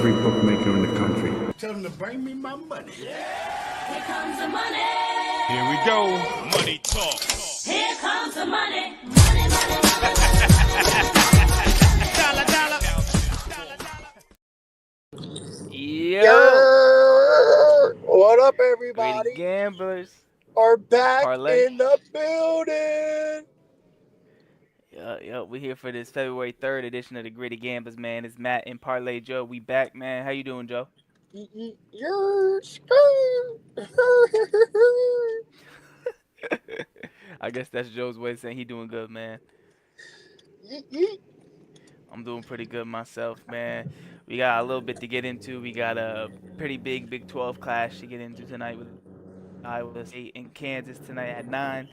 every bookmaker in the country. Tell them to bring me my money. Here comes the money. Here we go. Money talk. Here comes the money. Money, money, money. Dollar, dollar. Yo! What up, everybody? Greedy gamblers. Are back Parlay. in the building. We're here for this February 3rd edition of the Gritty Gamblers, man. It's Matt and Parlay Joe. We back, man. How you doing, Joe? You're scared. I guess that's Joe's way of saying he doing good, man. I'm doing pretty good myself, man. We got a little bit to get into. We got a pretty big Big 12 clash to get into tonight with Iowa State and Kansas tonight at 9.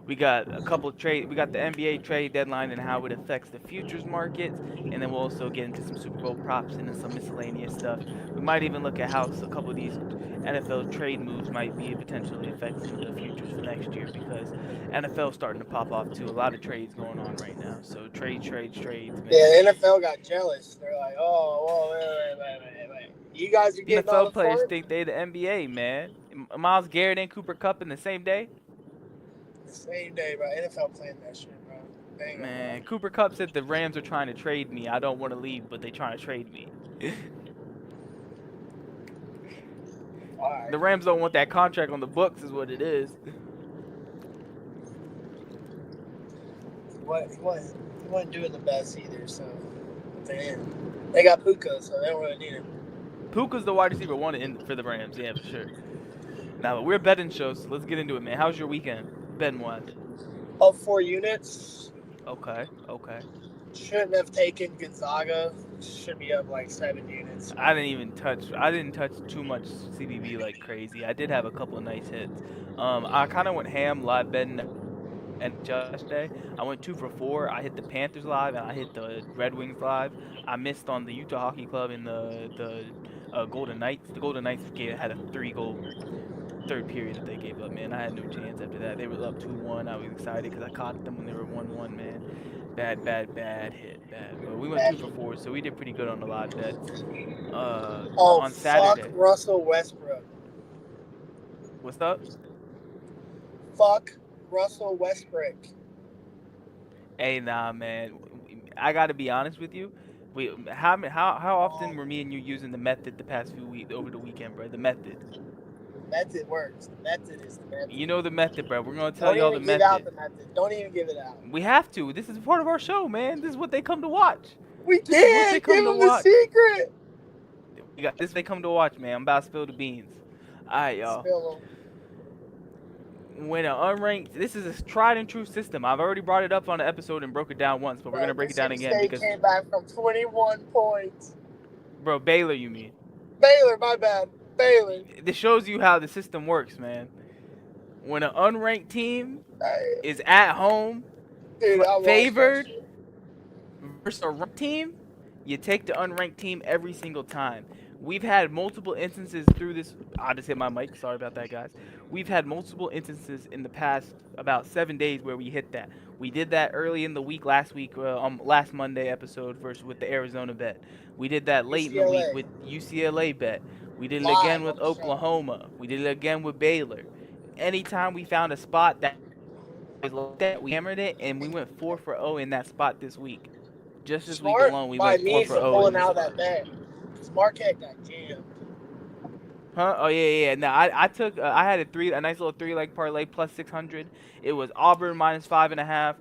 We got a couple trade. We got the NBA trade deadline and how it affects the futures markets, and then we'll also get into some Super Bowl props and then some miscellaneous stuff. We might even look at how a couple of these NFL trade moves might be potentially affecting the futures for next year because NFL's starting to pop off too. A lot of trades going on right now. So trades, man. Yeah, the NFL got jealous. They're like, oh, whoa, wait. You guys are getting all NFL the players fun? think they the NBA, man. Myles Garrett and Cooper Kupp in the same day. Same day, bro. NFL playing that shit, bro. Dang, Man, Cooper Kupp said the Rams are trying to trade me. I don't want to leave, but they trying to trade me. Right. The Rams don't want that contract on the books is what it is. He wasn't doing the best either, so they got Puka, so they don't really need him. Puka's the wide receiver one for the Rams, yeah, for sure. Now, we're betting shows, so let's get into it, man. How's your weekend, betting-wise? Up 4 units. Okay. Shouldn't have taken Gonzaga. Should be up like 7 units. I didn't touch too much CBB like crazy. I did have a couple of nice hits. I kind of went ham live betting and yesterday. I went 2 for 4. I hit the Panthers live and I hit the Red Wings live. I missed on the Utah Hockey Club and the Golden Knights. The Golden Knights had a 3-goal third period that they gave up, man. I had no chance after that. They were up 2-1. I was excited because I caught them when they were 1-1, man. Bad hit. But we went 2 for 4, so we did pretty good on the live bets. On Saturday. Fuck Russell Westbrook. What's up? Fuck Russell Westbrook. Hey, nah, man. I gotta be honest with you. How often were me and you using the method the past few weeks over the weekend, bro? The method. Method works. The method is the method. You know the method, bro. We're gonna tell y'all the method. Don't even give it out. We have to. This is part of our show, man. This is what they come to watch. We can't give them the secret. We got this. They come to watch, man. I'm about to spill the beans. All right, y'all. Spill them. When an unranked, this is a tried and true system. I've already brought it up on the episode and broke it down once, but we're gonna break it down again because came back from 21 points. Bro, Baylor, you mean? Baylor, my bad. Baylor. This shows you how the system works, man. When an unranked team is at home, favored versus a ranked team, you take the unranked team every single time. We've had multiple instances through this. I just hit my mic. Sorry about that, guys. We've had multiple instances in the past about 7 days where we hit that. We did that early in the week last Monday episode with the Arizona bet. We did that late in the week with UCLA bet. We did it again with Oklahoma. We did it again with Baylor. Anytime we found a spot that we hammered it, and we went 4 for 0 in that spot this week. Just this week alone, we went 4 for 0. Pulling out that bet. Marquette got jammed. Huh? Oh yeah. Now I took I had a nice little 3-leg parlay plus 600. It was Auburn minus 5.5,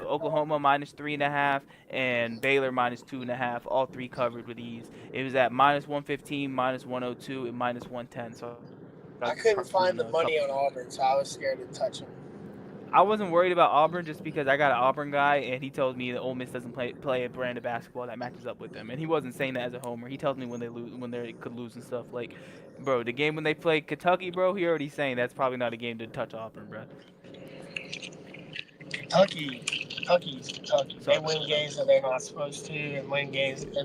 Oklahoma minus 3.5, and Baylor minus 2.5. All 3 covered with ease. It was at minus 115, minus 102, and minus 110. So I couldn't find the money on Auburn, so I was scared to touch them. I wasn't worried about Auburn just because I got an Auburn guy, and he told me that Ole Miss doesn't play a brand of basketball that matches up with them. And he wasn't saying that as a homer. He tells me when they could lose and stuff. Like, bro, the game when they played Kentucky, bro, he already saying that's probably not a game to touch Auburn, bro. Kentucky's Kentucky. They win games that they're not supposed to, and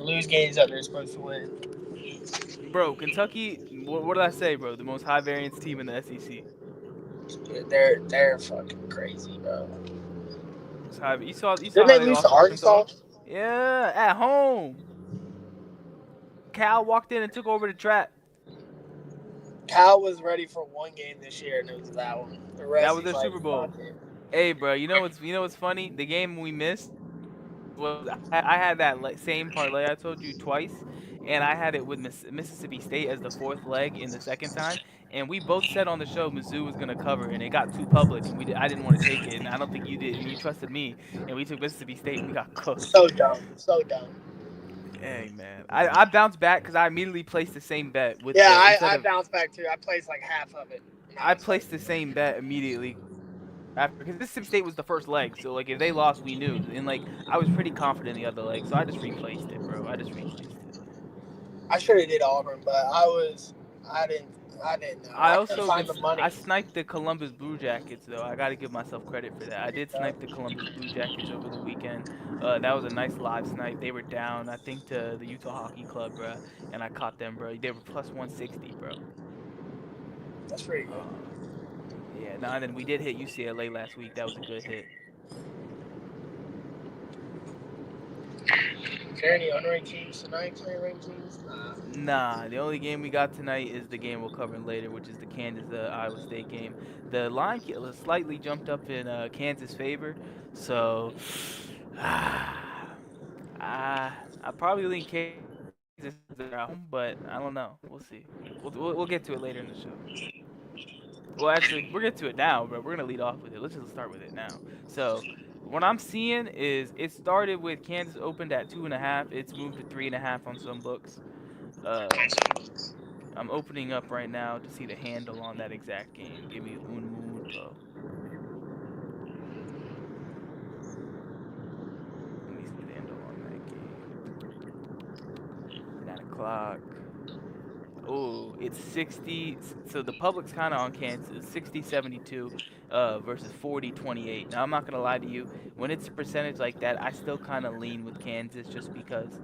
lose games that they're supposed to win. Bro, Kentucky, what did I say, bro? The most high variance team in the SEC. They're fucking crazy, bro. You saw Didn't they lose to Arkansas? Yeah, at home. Cal walked in and took over the trap. Cal was ready for one game this year, and it was that one. The That rest, was he's their like, Super Bowl. fuck it. Hey, bro, you know what's funny? The game we missed was I had that same parlay I told you twice, and I had it with Mississippi State as the fourth leg in the second time, and we both said on the show Mizzou was gonna cover, and it got too public, and I didn't want to take it, and I don't think you did, and you trusted me, and we took Mississippi State, and we got cooked. So dumb. So dumb. Hey man, I bounced back because I immediately placed the same bet with Yeah, the instead I of bounced back too. I placed like half of it. And I was like, placed the same bet immediately after because Mississippi State was the first leg, so like if they lost, we knew, and like I was pretty confident in the other leg, so I just replaced it, bro. I just replaced it. I should have did Auburn, but I didn't know. I couldn't also find the money. I sniped the Columbus Blue Jackets though. I got to give myself credit for that. I did snipe the Columbus Blue Jackets over the weekend. That was a nice live snipe. They were down, I think, to the Utah Hockey Club, bro, and I caught them, bro. They were plus 160, bro. That's pretty good. Yeah, no, and then we did hit UCLA last week. That was a good hit. Is there any unranked teams tonight playing ranked teams? Nah, the only game we got tonight is the game we'll cover later, which is the Kansas Iowa State game. The line slightly jumped up in Kansas' favor, so I probably lean Kansas at home, but I don't know. We'll see. We'll get to it later in the show. Well, actually, we'll get to it now, but we're gonna lead off with it. Let's just start with it now. So, what I'm seeing is it started with Kansas opened at 2.5. It's moved to 3.5 on some books. I'm opening up right now to see the handle on that exact game. Give me un minuto. Let me see the handle on that game. 9 o'clock. Oh, it's 60. So the public's kind of on Kansas. 60-72 versus 40-28. Now, I'm not going to lie to you. When it's a percentage like that, I still kind of lean with Kansas just because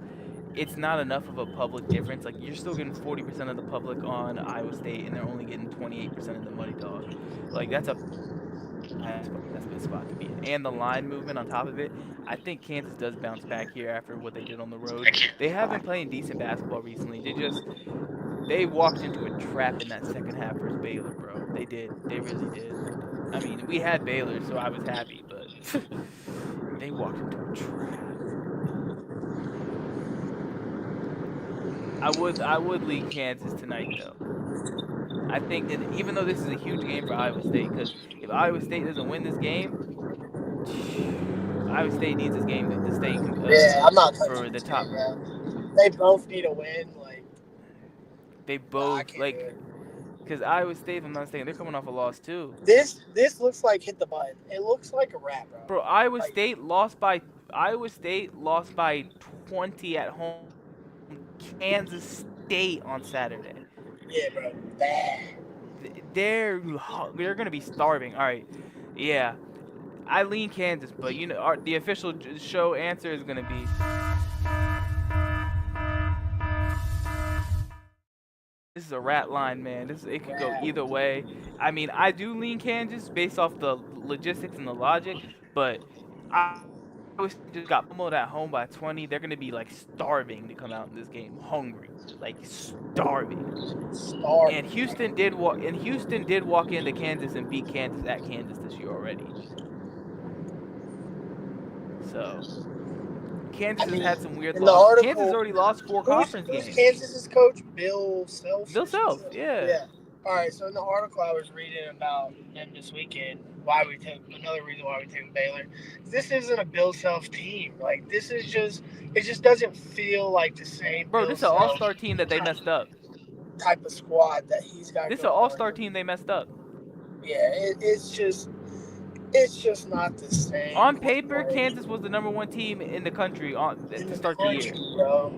it's not enough of a public difference. Like, you're still getting 40% of the public on Iowa State, and they're only getting 28% of the money dog. Like, that's a good spot to be in. And the line movement on top of it, I think Kansas does bounce back here after what they did on the road. They have been playing decent basketball recently. They walked into a trap in that second half versus Baylor, bro. They did. They really did. I mean, we had Baylor, so I was happy, but they walked into a trap. I would lead Kansas tonight, though. I think that even though this is a huge game for Iowa State, because if Iowa State doesn't win this game, Iowa State needs this game to stay I'm not for the top. They both need a win. Like they both because Iowa State, if I'm not mistaken, they're coming off a loss too. This looks like hit the button. It looks like a wrap, bro. Bro, Iowa State lost by 20 at home. Kansas State on Saturday. Yeah, bro. Bad. They're gonna be starving. All right, yeah. I lean Kansas, but the official show answer is gonna be. This is a rat line, man. It could go either way. I mean, I do lean Kansas based off the logistics and the logic, but I just got pummeled at home by 20. They're gonna be like starving to come out in this game, hungry, like starving. And Houston did walk into Kansas and beat Kansas at Kansas this year already. So Kansas has had some weird losses. Kansas already lost 4 conference games. Who's Kansas's coach? Bill Self? Bill Self, yeah. Yeah. All right, so in the article I was reading about them this weekend, another reason why we take Baylor, this isn't a Bill Self team. Like, it just doesn't feel like the same. Bro, this is an all-star team that they messed up. Type of squad that he's got. This is an all-star team they messed up. Yeah, it's just not the same. On paper, Kansas was the #1 team in the country to start the year. Bro.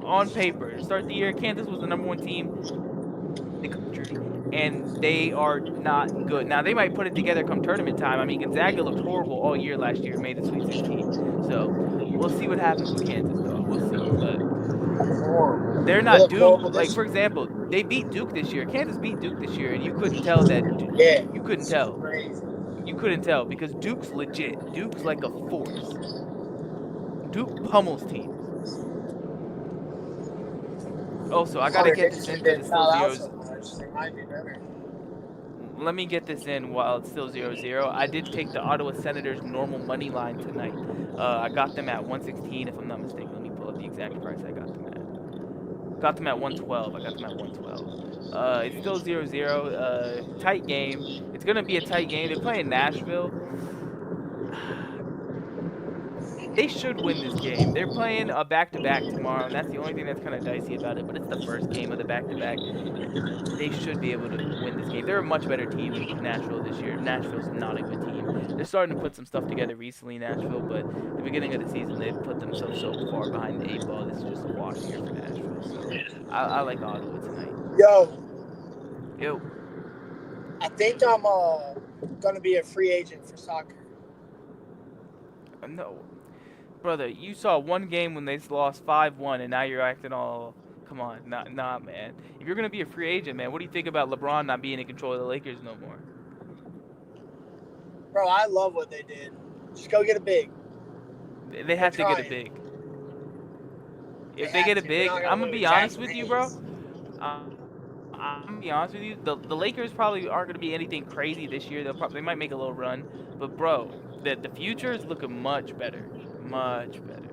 On paper, to start the year, Kansas was the #1 team in the country, and they are not good. Now, they might put it together come tournament time. I mean, Gonzaga looked horrible all year last year, made the Sweet 16. So, we'll see what happens with Kansas, though. We'll see. But they're not Duke. Like, for example, they beat Duke this year. Kansas beat Duke this year, and you couldn't tell that. Yeah. You couldn't tell. Crazy. You couldn't tell because Duke's legit. Duke's like a force. Duke pummels teams. Also, I gotta get this in because it's still Out 0. so much. They might be better. Let me get this in while it's still 0-0. I did take the Ottawa Senators normal money line tonight. I got them at 116, if I'm not mistaken. Let me pull up the exact price I got them at. Got them at 112. I got them at 112. It's still 0-0. Tight game. It's gonna be a tight game. They're playing Nashville. They should win this game. They're playing a back-to-back tomorrow, and that's the only thing that's kind of dicey about it. But it's the first game of the back-to-back. They should be able to win this game. They're a much better team than Nashville this year. Nashville's not a good team. They're starting to put some stuff together recently, Nashville, but the beginning of the season, they've put themselves so far behind the 8 ball. This is just a wash here for Nashville. So I like Ottawa tonight. Yo, I think I'm gonna be a free agent for soccer. No. Brother, you saw one game when they lost 5-1, and now you're acting all... Come on, nah, man. If you're gonna be a free agent, man, what do you think about LeBron not being in control of the Lakers no more? Bro, I love what they did. Just go get a big. They have to get a big. If they get a big, I'm gonna be honest with you, bro. I'm gonna be honest with you. The Lakers probably aren't gonna be anything crazy this year. They might make a little run, but bro, the future is looking much better, much better.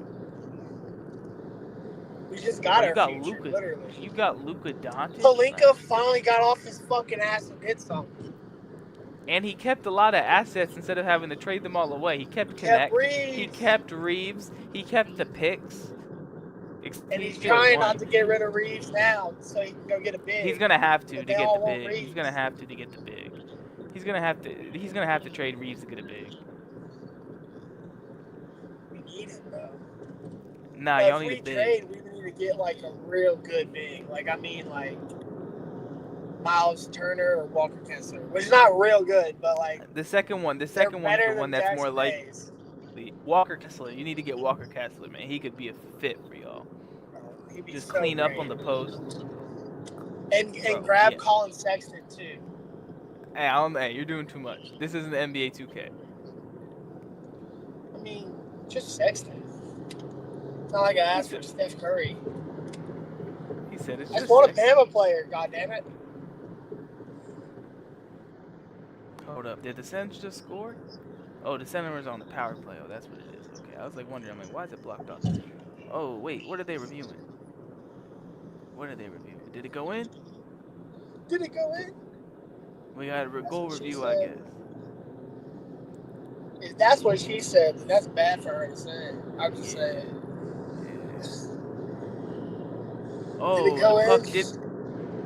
We just got You our got future, Luka. literally. You got Luka Doncic. Pelinka finally got off his fucking ass and did something. And he kept a lot of assets instead of having to trade them all away. He kept Connect. He kept Reeves. He kept the picks. And he's trying not to get rid of Reeves now, so he can go get a big. He's gonna have to But get they all the want big. Reeves. He's gonna have to get the big. He's gonna have to trade Reeves to get a big. We need him though. Nah, But y'all if need we a big. trade, we need to get like a real good big. Like Miles Turner or Walker Kessler, which is not real good, but like The second one's the one that's more likely. Walker Kessler. You need to get Walker Kessler, man. He could be a fit for y'all. He'd be Just so clean up great. on the post. And Bro, grab yeah. Colin Sexton too. Hey, you're doing too much. This isn't NBA 2K. I mean, just Sexton. It's not like I asked for Steph Curry. He said it's I just just want a Sexton. Bama player, goddammit. Hold up. Did the Sens just score? Oh, the Senators on the power play. Oh, that's what it is. Okay, I was like wondering. I'm like, why is it blocked off? Oh, wait. What are they reviewing? Did it go in? Did it go in? We got a goal what she review, I said. guess. If that's what she said, then that's bad for her to say. I'm just saying. Oh, Did it go the puck in? did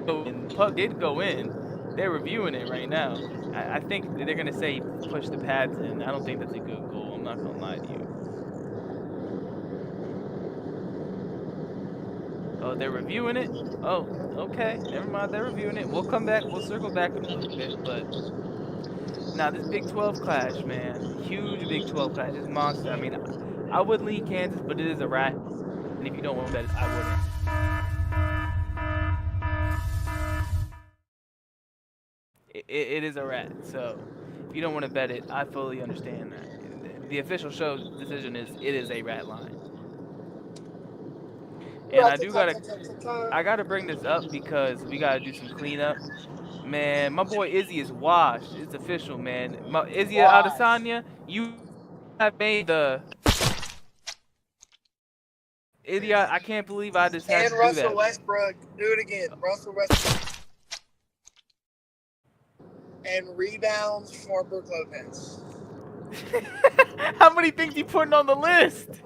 go in. Puck did go in. They're reviewing it right now. I think they're gonna say push the pads in. I don't think that's a good goal. I'm not gonna lie to you. Oh, they're reviewing it? Oh, okay. Never mind, they're reviewing it. We'll come back. We'll circle back in a little bit, but now this Big 12 clash, man. Huge Big 12 clash. It's monster. I mean, I would lean Kansas, but it is a rat. And if you don't want to bet it, I wouldn't. It is a rat. So if you don't want to bet it, I fully understand that. The official show decision is it is a rat line. And I gotta bring this up because we gotta do some cleanup. Man, my boy Izzy is washed. It's official, man. Izzy Adesanya, you have made the idiot. I can't believe I just had to do that. And Russell Westbrook, do it again. Russell Westbrook. And rebounds for Brook Lopez. How many things you putting on the list?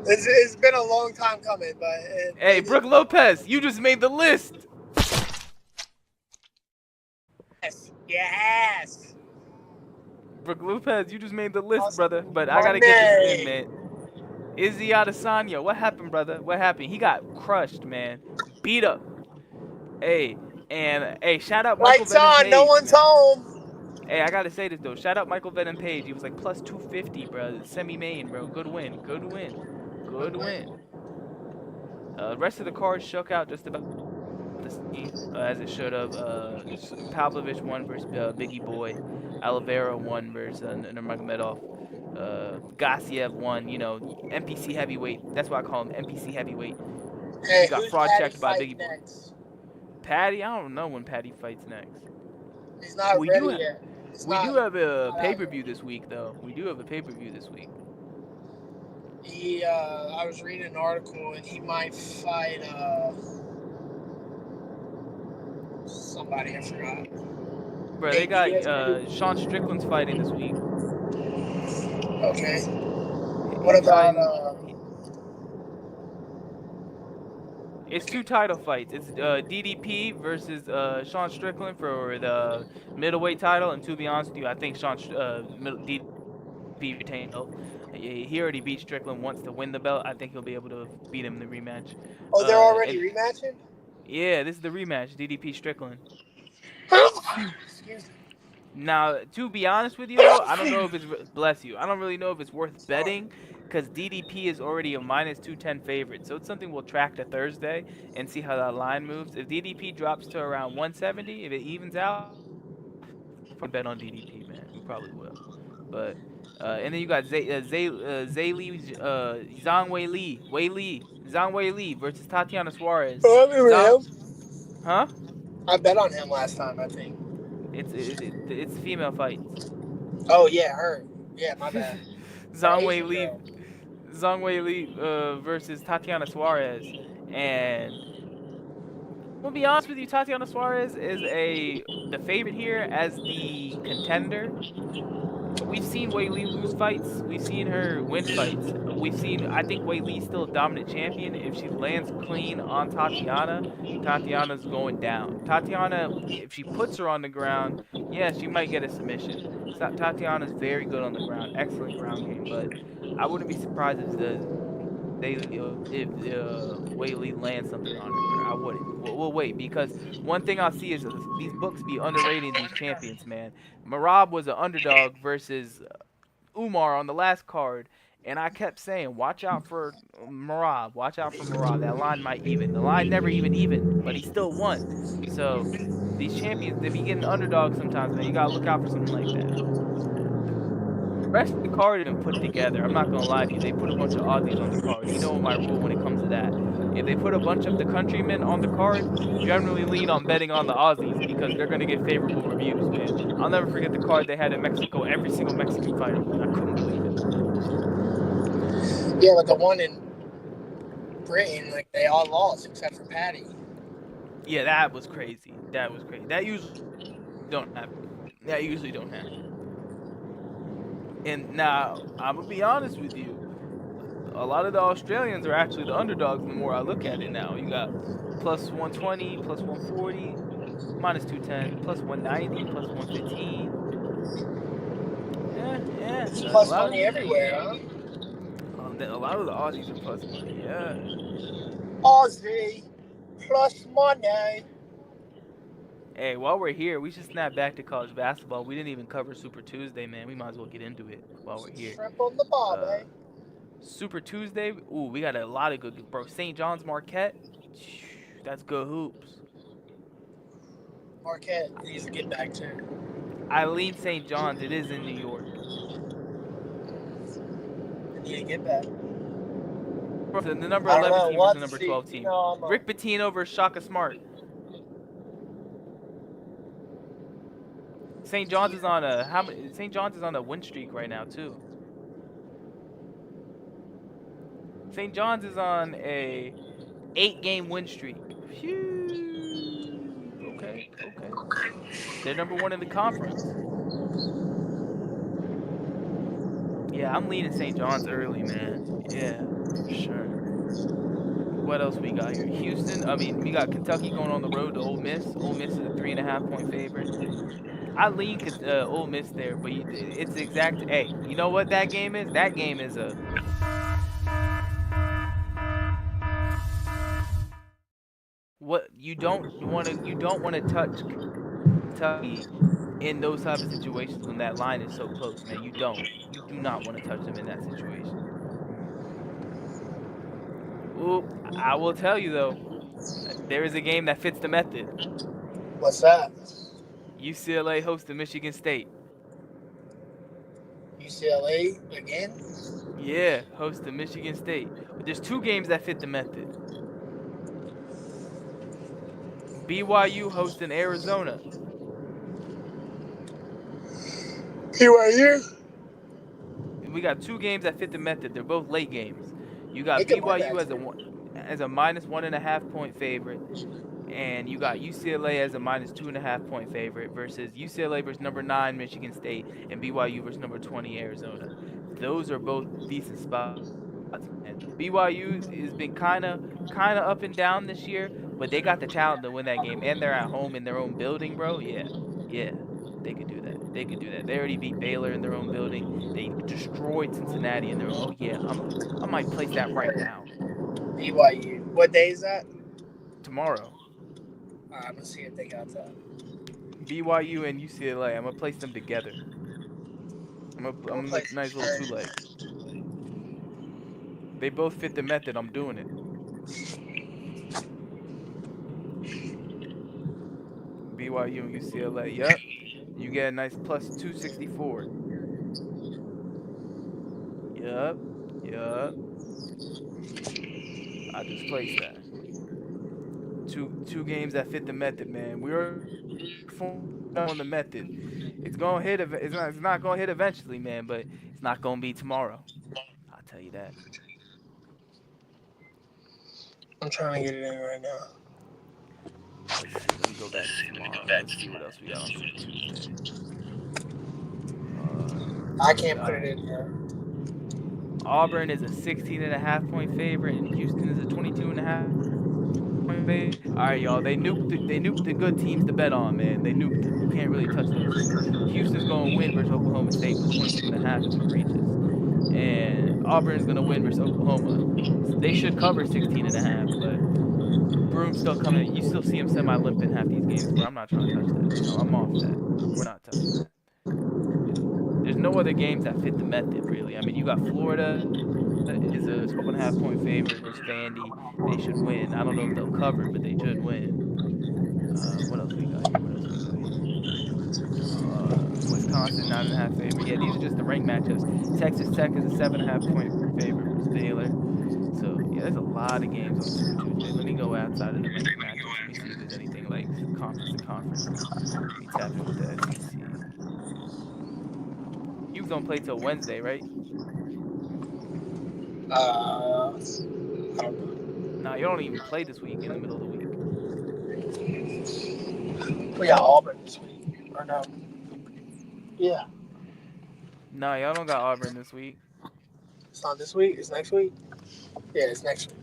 It's been a long time coming, but hey, Brook Lopez, you just made the list. Yes. Brook Lopez, you just made the list, Awesome. brother. But I gotta get this in, man. Izzy Adesanya, what happened, brother? What happened? He got crushed, man. Beat up. Hey, shout out Michael Lights on, Page, no one's man. home. Hey, I gotta say this though. Shout out Michael Venom Page. He was like plus 250, bro. Semi-main, bro. Good win. Rest of the cards shook out just about the same as it should have. Pavlovich won versus Biggie Boy. Oliveira won versus Nurmagomedov. Gassiev won. You know, NPC heavyweight. That's why I call him NPC heavyweight. Hey, He got who's fraud Patty checked by fighting Biggie Boy. next? Patty, I don't know when Patty fights next. He's not We ready do yet. It's we do not, have a not pay out per view yet. this week though. We do have a pay per view this week. I was reading an article and he might fight somebody I forgot. Bro, they Nate got Diaz, maybe. Sean Strickland's fighting this week. Okay. What He's about fighting. It's two title fights. It's DDP versus Sean Strickland for the middleweight title. And to be honest with you, I think DDP retained the belt. He already beat Strickland once to win the belt. I think he'll be able to beat him in the rematch. Oh, they're already And rematching? yeah, this is the rematch. DDP Strickland. Excuse me. Now, to be honest with you though, I don't know if it's bless you. I don't really know if it's worth Sorry. betting because DDP is already a minus 210 favorite. So it's something we'll track to Thursday and see how that line moves. If DDP drops to around 170, if it evens out, we'll probably bet on DDP, man. We probably will. But and then you got Zay Lee, Zhang Wei Li versus Tatiana Suarez. Oh, I remember Zhang, him. huh? I bet on him last time, I think. It's female fights. Oh, yeah, her. Yeah, my bad. The Zhang Wei Asian Li girl. versus Tatiana Suarez, and we'll be honest with you, Tatiana Suarez is the favorite here as the contender. We've seen Wei Li lose fights. We've seen her win fights. I think Wei Li's still a dominant champion. If she lands clean on Tatiana, Tatiana's going down. Tatiana, if she puts her on the ground, yeah, she might get a submission. Tatiana's very good on the ground, excellent ground game, but I wouldn't be surprised if Wei Li lands something on her. I wouldn't. We'll wait because one thing I'll see is these books be underrating these champions, man. Marab was an underdog versus Umar on the last card, and I kept saying, watch out for Marab. Watch out for Marab. That line might even. The line never even, but he still won. So these champions, they be getting underdogs sometimes, man. You gotta look out for something like that. The rest of the card has been put together. I'm not gonna lie to you. They put a bunch of Aussies on the card. You know my rule when it comes to that. If they put a bunch of the countrymen on the card, generally lean on betting on the Aussies because they're gonna get favorable reviews, man. I'll never forget the card they had in Mexico. Every single Mexican fighter won. I couldn't believe it. Yeah, but the one in Britain, like, they all lost except for Patty. Yeah, that was crazy. That was crazy. That usually don't happen. That usually don't happen. And now I'm gonna be honest with you. A lot of the Australians are actually the underdogs the more I look at it now. You got plus 120, plus 140, minus 210, plus 190, plus 115. Yeah. It's A plus lot money of everywhere, huh? a lot of the Aussies are plus money. Yeah. Aussie plus money. Hey, while we're here, we should snap back to college basketball. We didn't even cover Super Tuesday, man. We might as well get into it while we're here. Shrimp on the bob, Uh, eh? Super Tuesday. Ooh, we got a lot of good, bro. St. John's Marquette. That's good hoops. Marquette needs to get back to. I lean St. John's. It is in New York. They need to get back. The number I don't 11 know. team We'll versus have the to number see. 12 You team. know, Rick Pitino versus Shaka Smart. St. John's is on a how many? St. John's is on a win streak right now too. St. John's is on a 8-game win streak. Phew. Okay. They're number one in the conference. Yeah, I'm leaning St. John's early, man. Yeah, for sure. What else we got here? Houston. I mean, we got Kentucky going on the road to Ole Miss. Ole Miss is a 3.5-point favorite. I lean Ole Miss there, but it's exact. Hey, you know what that game is? That game is a what you don't want to touch Kentucky in those type of situations when that line is so close, man. You do not want to touch them in that situation. Ooh, I will tell you though, there is a game that fits the method. What's that? UCLA hosts to Michigan State. UCLA again? Yeah, hosts to Michigan State. But there's two games that fit the method. BYU hosting Arizona. BYU. We got two games that fit the method. They're both late games. You They got could win BYU that as too. as a minus 1.5 point favorite, and you got UCLA as a minus 2.5 point favorite versus UCLA versus number 9 Michigan State and BYU versus number 20 Arizona. Those are both decent spots, man. BYU has been kind of up and down this year, but they got the talent to win that game, and they're at home in their own building, bro. Yeah, yeah, they could do that. They could do that. They already beat Baylor in their own building. They destroyed Cincinnati in their own. Oh yeah, I might place that right now. BYU. What day is that? Tomorrow. I'm gonna see if they got that. BYU and UCLA. I'm gonna place them together. I'm I'm gonna gonna play make a some nice little two church. leg. They both fit the method. I'm doing it. BYU and UCLA. Yep. You get a nice plus 264. Yep. Yep. I just placed that. Two games that fit the method, man. We're on the method. It's gonna hit. It's not gonna hit eventually, man. But it's not gonna be tomorrow. I'll tell you that. I'm trying to get it in right now. Let's see. Let me go back to tomorrow. Let's see what else we got on Super Tuesday. I We can't put it got in here. Auburn is a 16.5 point favorite, and Houston is a 22.5 point favorite. All right, y'all. They nuked the good teams to bet on, man. They nuked them. You can't really touch those two. Houston's going to win versus Oklahoma State, but 22.5 is egregious. And Auburn's going to win versus Oklahoma. They should cover 16.5, but Broom's still coming. You still see him semi-limp in half these games, bro. I'm not trying to touch that. I'm off that. We're not touching that. There's no other games that fit the method, really. I mean, you got Florida is a 12.5 point favorite versus Vandy. They should win. I don't know if they'll cover, but they should win. What else we got here? What else we got here? Wisconsin 9.5 favorite. Yeah, these are just the ranked matchups. Texas Tech is a 7.5 point favorite versus Baylor. So yeah, there's a lot of games on Super Tuesday. Let me go outside of the ranked matchups. Let me see if there's anything like conference to conference. Let me tap in with the SEC. You don't play till Wednesday, right? I don't Nah, you don't even play this week in the middle of the week. know. We got Auburn this week. Or no? Yeah. Nah, y'all don't got Auburn this week. It's not this week. It's next week. Yeah, it's next week.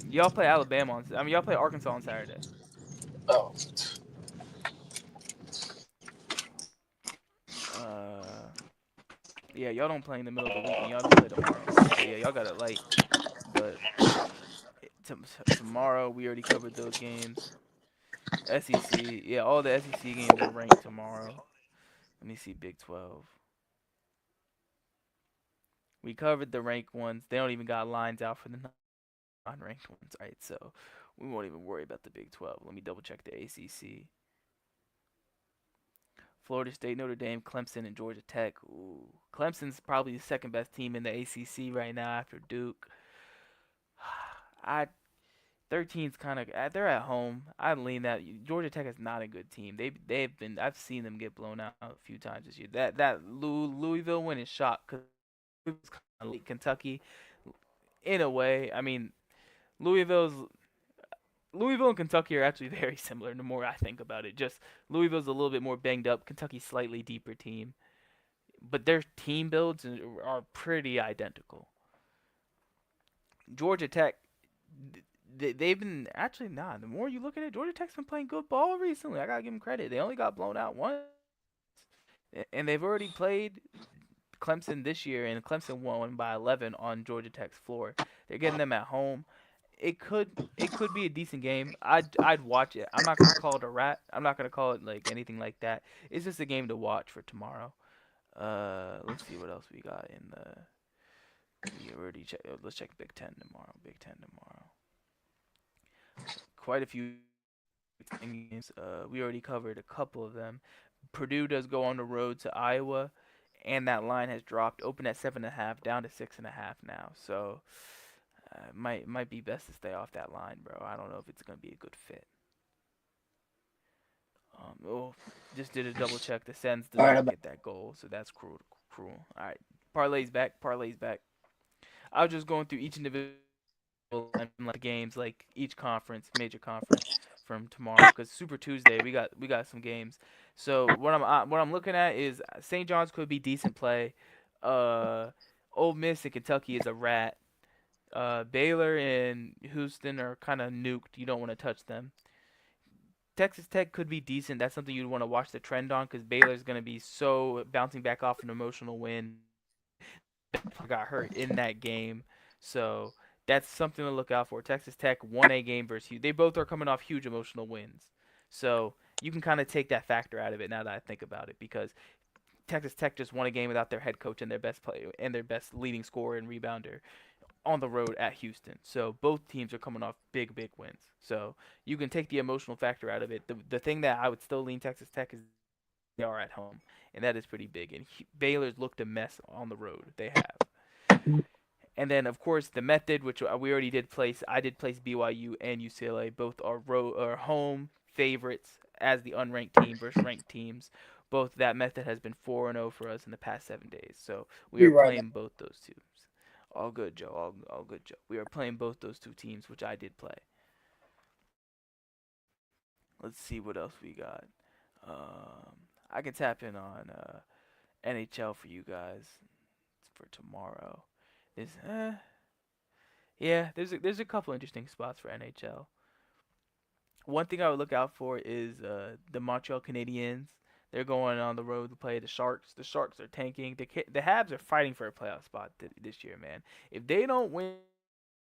Y'all play Alabama on. I mean, y'all play Arkansas on Saturday. Oh. Uh, yeah, y'all don't play in the middle of the week, and y'all don't play tomorrow. So yeah, y'all got it light. But tomorrow we already covered those games. SEC, yeah, all the SEC games are ranked tomorrow. Let me see Big 12. We covered the ranked ones. They don't even got lines out for the non-ranked ones, right? So we won't even worry about the Big 12. Let me double check the ACC. Florida State, Notre Dame, Clemson, and Georgia Tech. Ooh, Clemson's probably the second best team in the ACC right now after Duke. I 13's kind of they're at home. I lean that Georgia Tech is not a good team. They've been I've seen them get blown out a few times this year. That Louisville win is shock because it was kind of like Kentucky in a way. I mean Louisville's Louisville and Kentucky are actually very similar. The more I think about it, just Louisville's a little bit more banged up. Kentucky's slightly deeper team, but their team builds are pretty identical. Georgia Tech, they've been actually nah. The more you look at it, Georgia Tech's been playing good ball recently. I gotta give them credit. They only got blown out once, and they've already played Clemson this year, and Clemson won by 11 on Georgia Tech's floor. They're getting them at home. It could be a decent game. I'd watch it. I'm not gonna call it a rat. I'm not gonna call it like anything like that. It's just a game to watch for tomorrow. Let's see what else we got in the. We already check. Let's check Big Ten tomorrow. Big Ten tomorrow. Quite a few games. We already covered a couple of them. Purdue does go on the road to Iowa, and that line has dropped. Open at 7.5, down to 6.5 now. So Might be best to stay off that line, bro. I don't know if it's gonna be a good fit. Oh, just did a double check. The Sens did All right, not get that goal, so that's cruel. Cruel. All right, parlays back. Parlays back. I was just going through each individual like games, like each conference, major conference from tomorrow, because Super Tuesday we got some games. So what I'm looking at is St. John's could be decent play. Uh, Ole Miss and Kentucky is a rat. Baylor and Houston are kind of nuked. You don't want to touch them. Texas Tech could be decent. That's something you'd want to watch the trend on because Baylor's going to be so bouncing back off an emotional win. Got hurt in that game, so that's something to look out for. Texas Tech won a game versus you. They both are coming off huge emotional wins, so you can kind of take that factor out of it now that I think about it because Texas Tech just won a game without their head coach and their best player and their best leading scorer and rebounder on the road at Houston. So both teams are coming off big wins. So you can take the emotional factor out of it. The thing that I would still lean Texas Tech is they are at home, and that is pretty big. And Baylor's looked a mess on the road. They have. And then of course the method, which we already did place. I did place BYU and UCLA. Both are home favorites as the unranked team versus ranked teams. Both that method has been 4-0 for us in the past 7 days. So we are playing both those teams. All good, Joe. All good, Joe. We are playing both those two teams, which I did play. Let's see what else we got. I can tap in on NHL for you guys for tomorrow. There's there's a couple interesting spots for NHL. One thing I would look out for is the Montreal Canadiens. They're going on the road to play the Sharks. The Sharks are tanking. The Habs are fighting for a playoff spot this year, man. If they don't win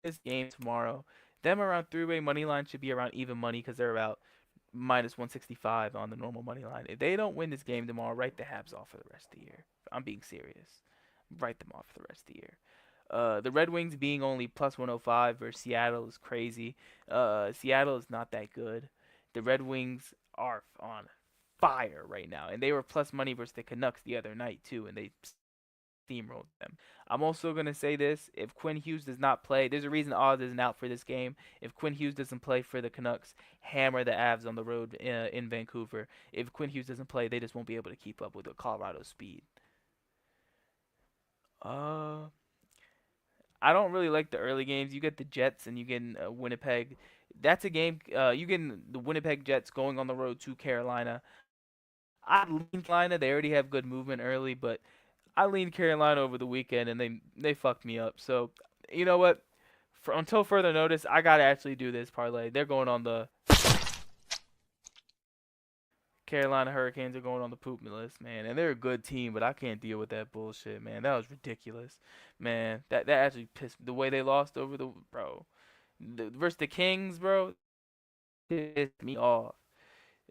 this game tomorrow, them around three-way money line should be around even money because they're about minus 165 on the normal money line. If they don't win this game tomorrow, write the Habs off for the rest of the year. I'm being serious. Write them off for the rest of the year. The Red Wings being only plus 105 versus Seattle is crazy. Seattle is not that good. The Red Wings are on fire right now, and they were plus money versus the Canucks the other night too, and they steamrolled them. I'm also gonna say this: if Quinn Hughes does not play, there's a reason Oz isn't out for this game. If Quinn Hughes doesn't play for the Canucks, hammer the Avs on the road in Vancouver. If Quinn Hughes doesn't play, they just won't be able to keep up with the Colorado speed. I don't really like the early games. You get the Jets and you get Winnipeg. That's a game. You get the Winnipeg Jets going on the road to Carolina. I lean Carolina. They already have good movement early, but I leaned Carolina over the weekend and they fucked me up. So you know what? Until further notice, I gotta actually do this parlay. They're going on the Carolina Hurricanes are going on the poop list, man, and they're a good team, but I can't deal with that bullshit, man. That was ridiculous, man. That actually pissed the way they lost over versus the Kings, bro. Pissed me off.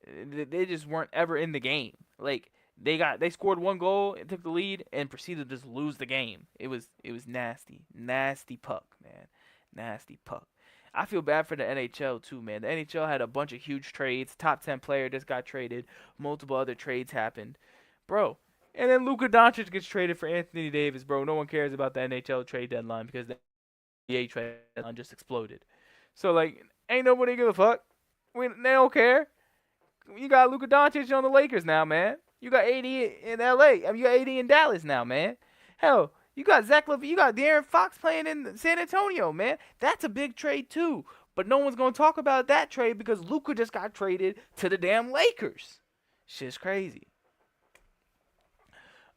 They just weren't ever in the game. Like they scored one goal and took the lead and proceeded to just lose the game. It was nasty puck, man, nasty puck. I feel bad for the NHL too, man. The NHL had a bunch of huge trades. Top 10 player just got traded. Multiple other trades happened, bro. And then Luka Doncic gets traded for Anthony Davis, bro. No one cares about the NHL trade deadline because the NBA trade deadline just exploded. So like, ain't nobody give a fuck. They don't care. You got Luka Doncic on the Lakers now, man. You got AD in LA. You got AD in Dallas now, man. Hell, you got Zach LaVine. You got De'Aaron Fox playing in San Antonio, man. That's a big trade too. But no one's gonna talk about that trade because Luka just got traded to the damn Lakers. Shit's crazy.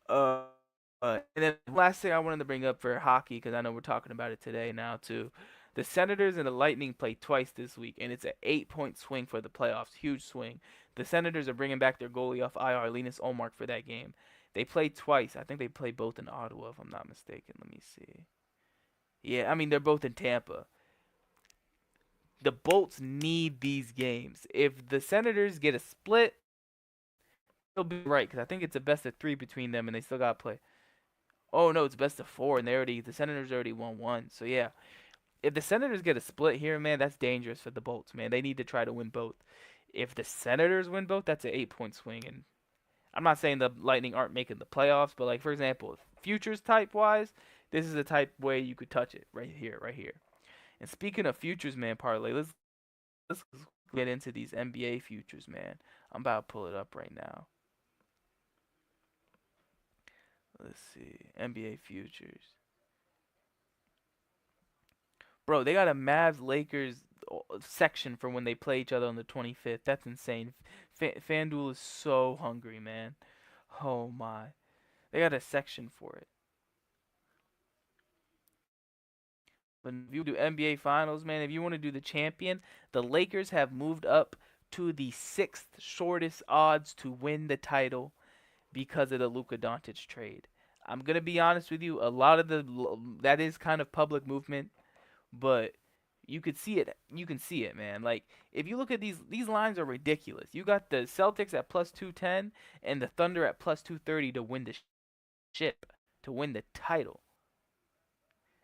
And then last thing I wanted to bring up for hockey, because I know we're talking about it today now too. The Senators and the Lightning play twice this week, and it's an 8-point swing for the playoffs. Huge swing. The Senators are bringing back their goalie off IR, Linus Ullmark, for that game. They played twice. I think they played both in Ottawa, if I'm not mistaken. Let me see. Yeah, I mean, they're both in Tampa. The Bolts need these games. If the Senators get a split, they'll be right, because I think it's a best of 3 between them, and they still got to play. Oh, no, it's best of 4, and the Senators already won 1. So, yeah. If the Senators get a split here, man, that's dangerous for the Bolts, man. They need to try to win both. If the Senators win both, that's an 8-point swing. And I'm not saying the Lightning aren't making the playoffs, but, like, for example, futures type-wise, this is the type way you could touch it right here. And speaking of futures, man, parlay. Let's get into these NBA futures, man. I'm about to pull it up right now. Let's see. NBA futures. Bro, they got a Mavs Lakers section for when they play each other on the 25th. That's insane. FanDuel is so hungry, man. Oh my. They got a section for it. But if you do NBA Finals, man, if you want to do the champion, the Lakers have moved up to the sixth shortest odds to win the title because of the Luka Doncic trade. I'm gonna be honest with you, a lot of that is kind of public movement, but you could see it. You can see it, man. Like if you look at these lines are ridiculous. You got the Celtics at plus 210 and the Thunder at plus 230 to win the ship, to win the title.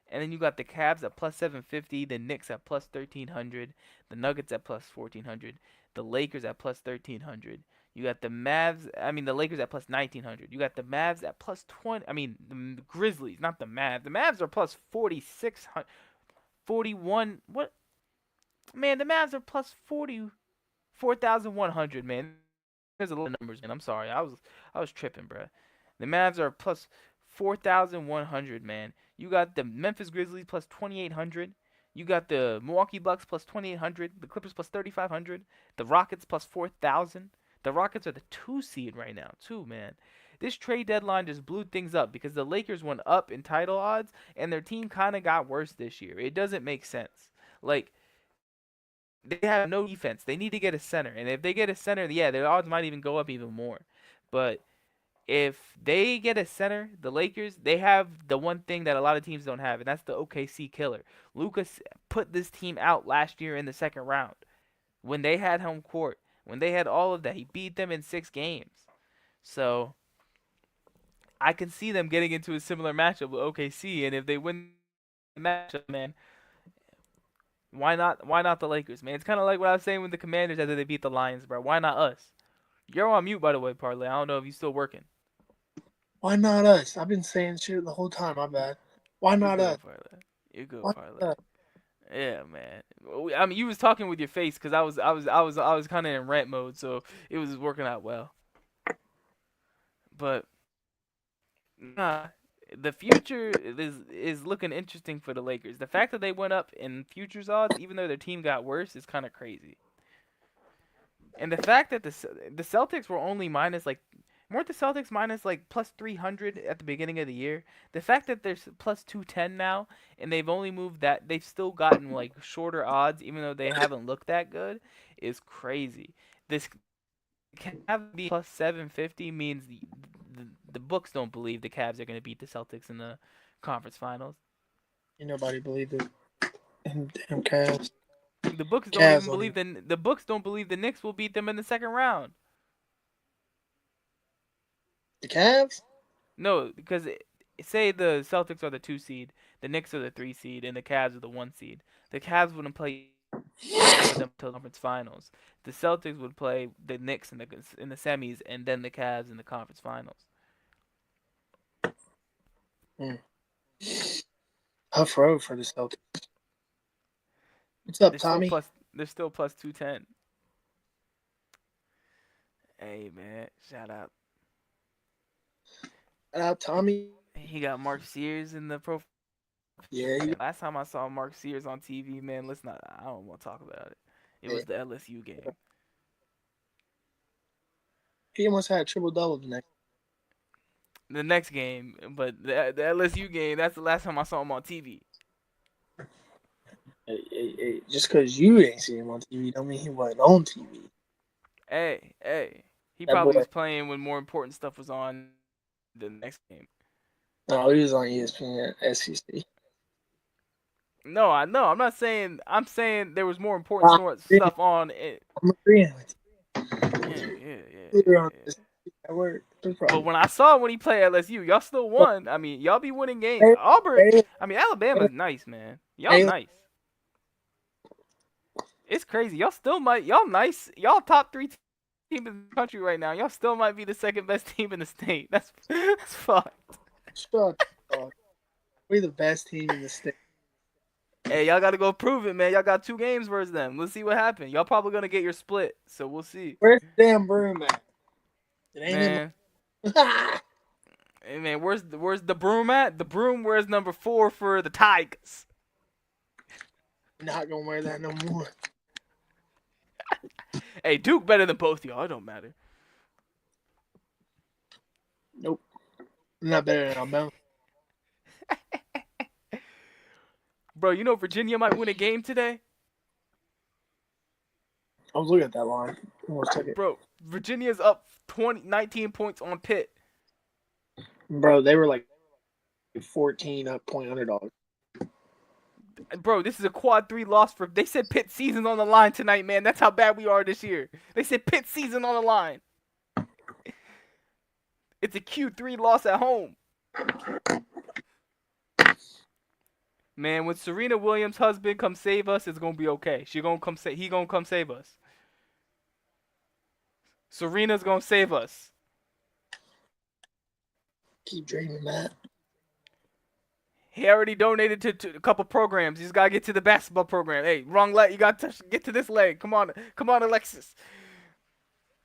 And then you got the Cavs at plus 750, the Knicks at plus 1300, the Nuggets at plus 1400, the Lakers at plus 1300. You got the the Lakers at plus 1900. You got the Mavs at plus 20. The Grizzlies, not the Mavs. The Mavs are plus 4600, 41. What? Man, the Mavs are plus 44,100, man. There's a lot of numbers, man. I'm sorry. I was tripping, bruh. The Mavs are plus 4,100, man. You got the Memphis Grizzlies plus 2,800. You got the Milwaukee Bucks plus 2,800. The Clippers plus 3,500. The Rockets plus 4,000. The Rockets are the 2 seed right now, too, man. This trade deadline just blew things up because the Lakers went up in title odds and their team kind of got worse this year. It doesn't make sense. Like, they have no defense. They need to get a center. And if they get a center, yeah, their odds might even go up even more. But if they get a center, the Lakers, they have the one thing that a lot of teams don't have, and that's the OKC killer. Lucas put this team out last year in the second round. When they had home court, when they had all of that, he beat them in 6 games. So I can see them getting into a similar matchup with OKC, and if they win the matchup, man, why not the Lakers, man? It's kind of like what I was saying with the Commanders after they beat the Lions, bro. Why not us? You're on mute, by the way, Parlay. I don't know if you're still working. Why not us? I've been saying shit the whole time. My bad. Why not us? You're good, Why Parlay. not? Yeah, man. I mean, you was talking with your face because I was kind of in rant mode, so it was working out well. But nah, the future is looking interesting for the Lakers. The fact that they went up in futures odds, even though their team got worse, is kind of crazy. And the fact that the Celtics were only weren't the Celtics minus like plus 300 at the beginning of the year? The fact that they're plus 210 now and they've only moved that, they've still gotten like shorter odds even though they haven't looked that good is crazy. This Cavs be plus 750 means the books don't believe the Cavs are going to beat the Celtics in the conference finals. Ain't nobody believe it. And damn Cavs. The books don't Cavs even believe the books don't believe the Knicks will beat them in the second round. The Cavs? No, because say the Celtics are the 2 seed, the Knicks are the 3 seed, and the Cavs are the 1 seed. The Cavs wouldn't play with them until the conference finals. The Celtics would play the Knicks in the semis, and then the Cavs in the conference finals. Tough road for the Celtics. What's up, Tommy? They're still plus 210. Hey man, shout out. Shout out, Tommy. He got Mark Sears in the profile. Yeah. Last time I saw Mark Sears on TV, man, I don't want to talk about it. It was the LSU game. He almost had a triple-double the next game, but the LSU game, that's the last time I saw him on TV. Hey, just because you ain't seen him on TV don't mean he wasn't on TV. Hey. He probably was playing when more important stuff was on the next game. No, he was on ESPN SEC. No, I know. I'm not saying. I'm saying there was more important stuff on it. I'm agreeing with you. Yeah. That worked. But when I saw when he played LSU, y'all still won. I mean, y'all be winning games. Alabama's nice, man. Y'all nice. It's crazy. Y'all nice. Y'all top 3 team in the country right now. Y'all still might be the second best team in the state. That's fucked. Shut up. We're the best team in the state. Hey, y'all gotta go prove it, man. Y'all got 2 games versus them. Let's see what happens. Y'all probably gonna get your split, so we'll see. Where's the damn broom at? It ain't in Man, my. hey man, where's the broom at? The broom wears number 4 for the Tigers. Not gonna wear that no more. Hey, Duke better than both y'all. It don't matter. Nope. Not better than Alabama. Bro, you know Virginia might win a game today? I was looking at that line. Almost took it. Bro, Virginia's up 19 points on Pitt. Bro, they were like 14 up point underdogs. Bro, this is a quad 3 loss for. They said Pitt season's on the line tonight, man. That's how bad we are this year. They said Pitt season on the line. It's a Q3 loss at home. Man, when Serena Williams' husband come save us, it's gonna be okay. He gonna come save us. Serena's gonna save us. Keep dreaming, Matt. He already donated to a couple programs. He's gotta get to the basketball program. Hey, wrong leg. You gotta get to this leg. Come on, Alexis.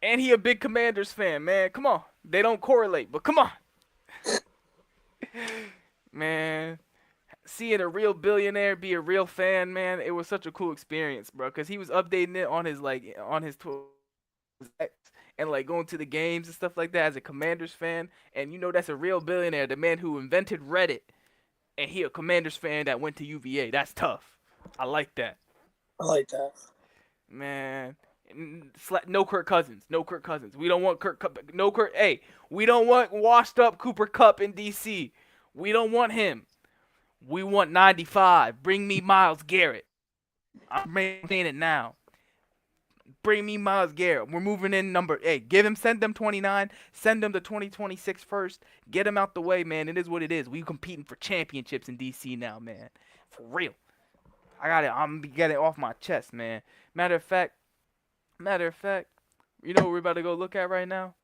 And he a big Commanders fan, man. Come on. They don't correlate, but come on. Man, seeing a real billionaire be a real fan, man, it was such a cool experience, bro. Cause he was updating it on his Twitter and like going to the games and stuff like that as a Commanders fan. And you know that's a real billionaire, the man who invented Reddit, and he a Commanders fan that went to UVA. That's tough. I like that. I like that. Man. No Kirk Cousins. No Kirk Cousins. We don't want Kirk Cup. No Kirk. Hey, we don't want washed up Cooper Kupp in DC. We don't want him. We want 95. Bring me Myles Garrett. I'm saying it now. Bring me Myles Garrett. We're moving in number 8. Send them 29. Send them the 2026 first. Get them out the way, man. It is what it is. We competing for championships in DC now, man. For real. I'm gonna get it off my chest, man. Matter of fact, you know what we're about to go look at right now?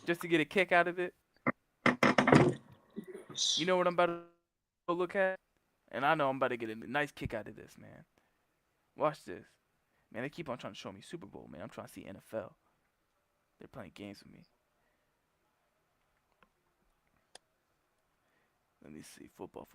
Just to get a kick out of it. You know what I'm about to go look at? And I know I'm about to get a nice kick out of this, man. Watch this. Man, they keep on trying to show me Super Bowl, man. I'm trying to see NFL. They're playing games with me. Let me see. Football.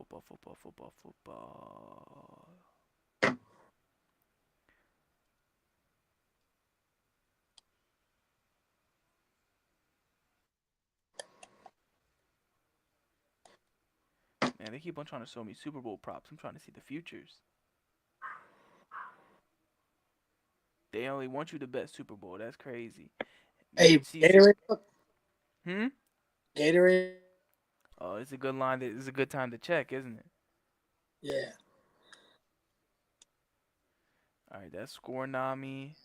Man, they keep on trying to show me Super Bowl props. I'm trying to see the futures. They only want you to bet Super Bowl. That's crazy. Hey, Gatorade. Gatorade. Oh, it's a good line. It's a good time to check, isn't it? Yeah. All right, that's Score Nami.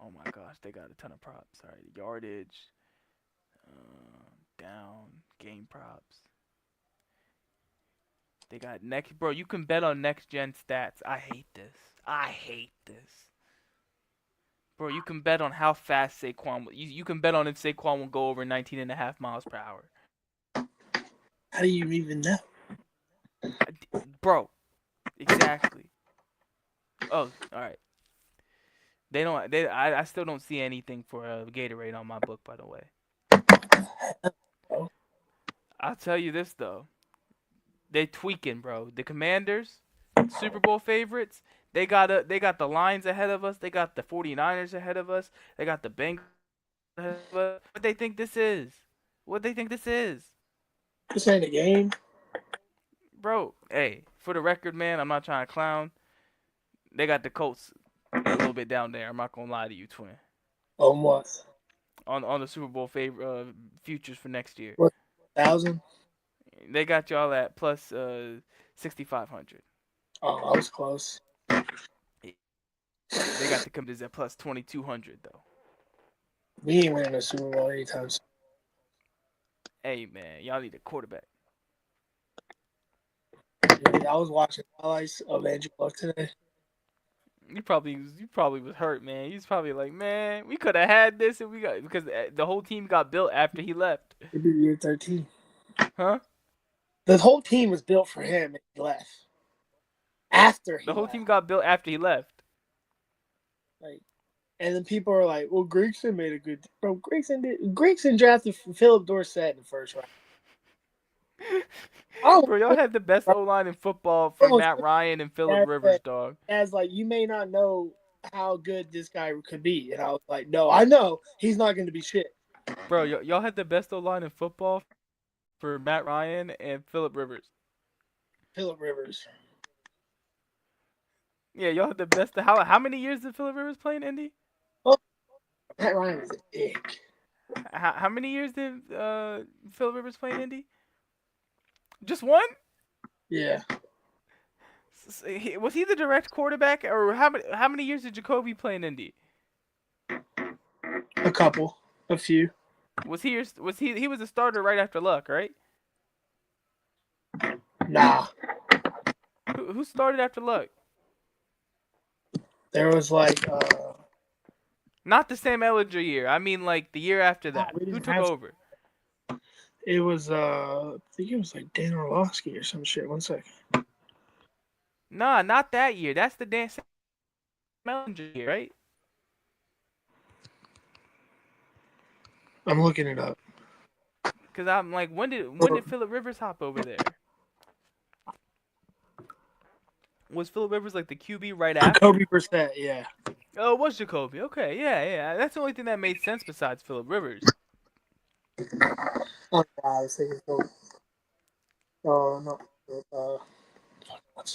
Oh my gosh, they got a ton of props. All right, yardage, down, game props. They got next, bro. You can bet on next gen stats. I hate this. Bro, you can bet on how fast Saquon. You can bet on if Saquon will go over 19.5 miles per hour. How do you even know? Bro, exactly. Oh, all right. They don't. I still don't see anything for Gatorade on my book, by the way. I'll tell you this though. They tweaking, bro. The Commanders, Super Bowl favorites. They got the Lions ahead of us. They got the 49ers ahead of us. They got the Bengals ahead of us. What they think this is? This ain't a game. Bro, hey, for the record, man, I'm not trying to clown. They got the Colts a little bit down there. I'm not gonna lie to you, twin. On what? On the Super Bowl futures for next year. 1,000. They got y'all at plus 6,500. Oh, I was close. They got the Commanders at plus 2,200 though. We ain't winning a Super Bowl anytime soon. Hey man, y'all need a quarterback. Dude, I was watching highlights of Andrew Luck today. You probably was hurt, man. He was probably like, man, we could have had this and we got because the whole team got built after he left. It'd be year 13. Huh? The whole team was built for him and he left. After The he whole left. team got built after he left. Like, and then people are like, well, Gregson made a good. Bro, Gregson drafted Philip Dorsett in the first round. Bro, y'all had the best O line in football for Matt Ryan and Phillip Rivers, dog. As like, you may not know how good this guy could be, and I was like, no, I know he's not going to be shit. Bro, y'all had the best O line in football for Matt Ryan and Phillip Rivers. Philip Rivers. Yeah, y'all had the best. How many years did Phillip Rivers play in Indy? Oh, Matt Ryan was a dick. How many years did Phillip Rivers play in Indy? Just one? Yeah. Was he the direct quarterback, or how many years did Jacoby play in Indy? A few. Was he was a starter right after Luck, right? Nah. Who started after Luck? There was like Not the Sam Ellinger year. I mean like the year after that. we Who didn't took have- over? it was I think it was like Dan Orlovsky or some shit. 1 second. Nah, not that year. That's the Dan Sam Ellinger year, right? I'm looking it up. Cause I'm like, when did Phillip Rivers hop over there? Was Phillip Rivers like the QB right after? Jacoby Brissett, yeah. Oh, it was Jacoby. Okay, yeah. That's the only thing that made sense besides Phillip Rivers. Oh, I was thinking so. Oh no.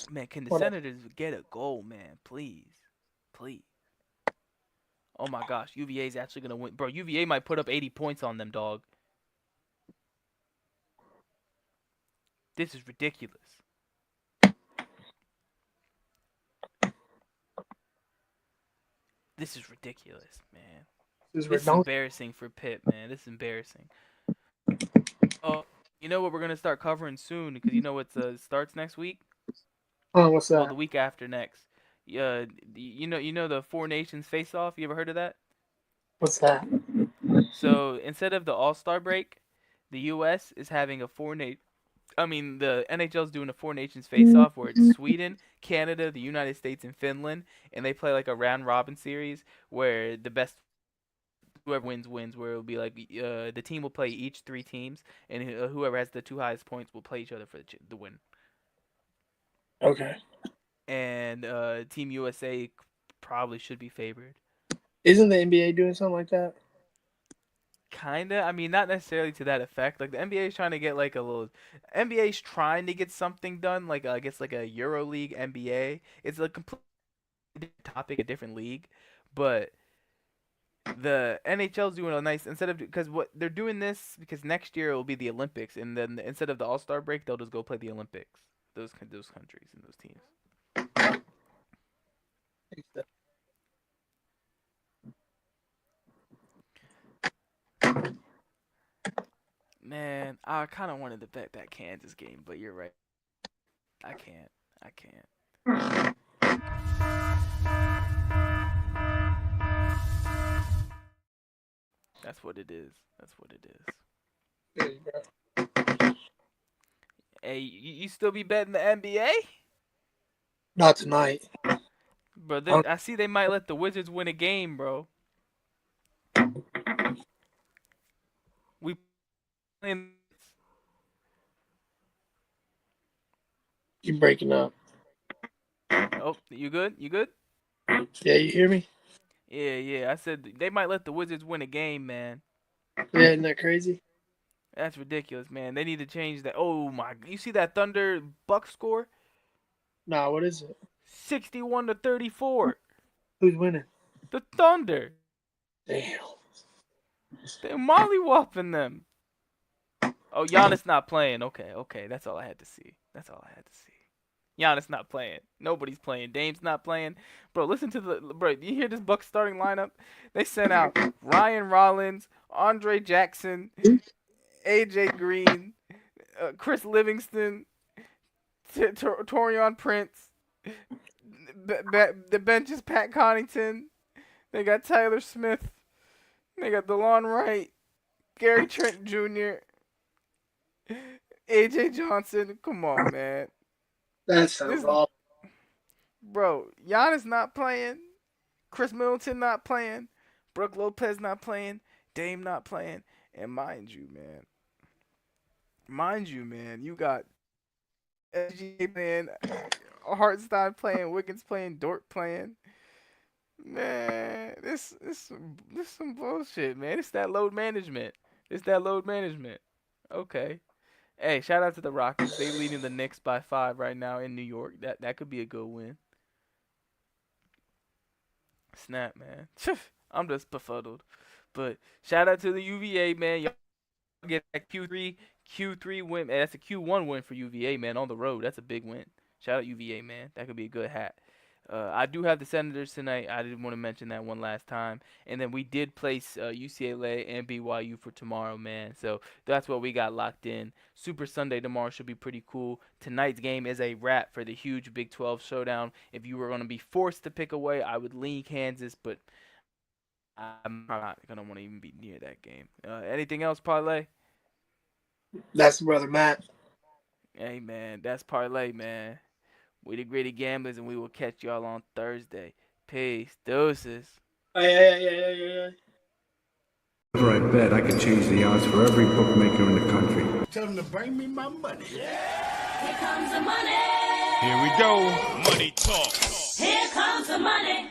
Man, can the Whatever. Senators get a goal, man? Please. Please. Oh my gosh, UVA's actually gonna win. Bro, UVA might put up 80 points on them, dog. This is ridiculous. This is ridiculous, man. This is embarrassing for Pitt, man. This is embarrassing. Oh, you know what we're gonna start covering soon because you know what starts next week. Oh, what's that? Well, the week after next. You know the Four Nations face-off. You ever heard of that? What's that? So instead of the All-Star break, the U.S. is having a the NHL is doing a Four Nations face-off where it's Sweden, Canada, the United States, and Finland, and they play like a round-robin series where the best whoever wins wins. Where it'll be like the team will play each 3 teams, and whoever has the 2 highest points will play each other for the win. Okay. And Team USA probably should be favored. Isn't the NBA doing something like that? Kinda. I mean, not necessarily to that effect. Like the NBA is trying to get like a little. NBA's trying to get something done. Like I guess like a Euro League NBA. It's a completely different topic, a different league, but the NHL's doing a nice instead of because what they're doing this because next year it will be the Olympics, and then instead of the All-Star break, they'll just go play the Olympics. Those countries and those teams. Man, I kind of wanted to bet that Kansas game, but you're right. I can't. That's what it is. There you go. Hey, you still be betting the NBA? Not tonight. Bro, I see they might let the Wizards win a game, bro. We playing. You breaking up. Oh, you good? Yeah, you hear me? Yeah. I said they might let the Wizards win a game, man. Yeah, isn't that crazy? That's ridiculous, man. They need to change that. Oh my! You see that Thunder Bucks score? Nah, what is it? 61-34. Who's winning? The Thunder. Damn. They're mollywhopping them. Oh, Giannis not playing. Okay. That's all I had to see. Giannis not playing. Nobody's playing. Dame's not playing. Bro, listen to bro. You hear this Bucks starting lineup? They sent out Ryan Rollins, Andre Jackson, AJ Green, Chris Livingston, Torian Prince, The bench is Pat Connaughton. They got Tyler Smith. They got DeLon Wright, Gary Trent Jr., AJ Johnson. Come on, man. That sounds awful. Bro, Giannis not playing. Chris Middleton not playing. Brook Lopez not playing. Dame not playing. And mind you, man, you got SGA playing, Hartenstein playing, Wiggins playing, Dort playing. Man, this some bullshit, man. It's that load management. Okay. Hey, shout out to the Rockets. They leading the Knicks by 5 right now in New York. That could be a good win. Snap, man. I'm just befuddled. But shout out to the UVA, man. Y'all get that Q3 win. Man, that's a Q1 win for UVA, man, on the road. That's a big win. Shout out UVA, man. That could be a good hat. I do have the Senators tonight. I didn't want to mention that one last time. And then we did place UCLA and BYU for tomorrow, man. So that's what we got locked in. Super Sunday tomorrow should be pretty cool. Tonight's game is a wrap for the huge Big 12 showdown. If you were going to be forced to pick away, I would lean Kansas, but I'm not going to want to even be near that game. Anything else, Parlay? That's brother Matt. Hey, man, that's Parlay, man. We the Gritty Gamblers, and we will catch y'all on Thursday. Peace. Deuces. Yeah. Whenever I bet, I can change the odds for every bookmaker in the country. Tell them to bring me my money. Here comes the money. Here we go. Money talk. Here comes the money.